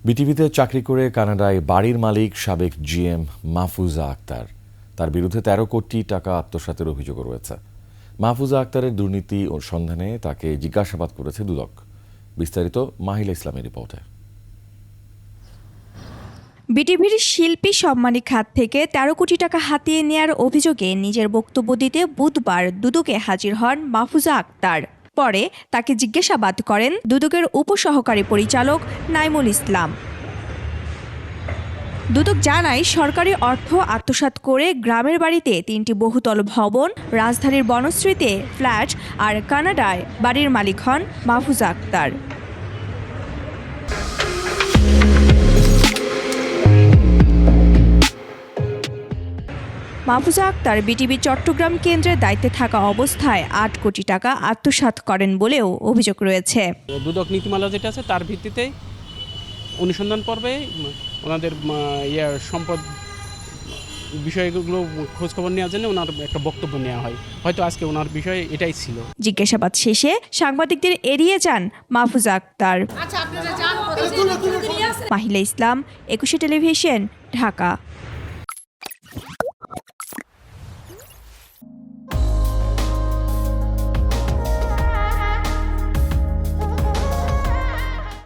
বিটিভিতে চাকরি করে কানাডায় বাড়ির মালিক সাবেক জিএম মাহফুজা আক্তার। তার বিরুদ্ধে ১৩ কোটি টাকা আত্মসাতের অভিযোগ রয়েছে। মাহফুজা আক্তারের দুর্নীতি ও সন্ধানে তাকে জিজ্ঞাসাবাদ করেছে দুদক। বিস্তারিত মাহিলা ইসলামের রিপোর্টে। বিটিভির শিল্পী সম্মানী খাত থেকে ১৩ কোটি টাকা হাতিয়ে নেয়ার অভিযোগে নিজের বক্তব্য দিতে বুধবার দুদকে হাজির হন মাহফুজা আক্তার। পরে তাকে জিজ্ঞাসাবাদ করেন দুদকের উপসহকারী পরিচালক নাইমুল ইসলাম। দুদক জানায়, সরকারি অর্থ আত্মসাৎ করে গ্রামের বাড়িতে ৩টি বহুতল ভবন, রাজধানীর বনশ্রীতে ফ্ল্যাট আর কানাডায় বাড়ির মালিক হন মাহফুজা আক্তার। মাহফুজা আক্তার বিটিভি চট্টগ্রাম কেন্দ্রের দায়িত্বে থাকা অবস্থায় ৮ কোটি টাকা আত্মসাৎ করেন বলেও অভিযোগ রয়েছে। দুদক নীতিমালা যেটা আছে তার ভিত্তিতে অনুসন্ধান পর্বে ওনাদের সম্পদ বিষয়গুলো খোঁজখবর নেওয়ার জন্য ওনার একটা বক্তব্য নেওয়া হয়। হয়তো আজকে ওনার বিষয় এটাই ছিল। জিজ্ঞাসাবাদ শেষে সাংবাদিকদের এড়িয়ে যান মাহফুজা আক্তার। মাহিলা ইসলাম, ২১ টেলিভিশন, ঢাকা।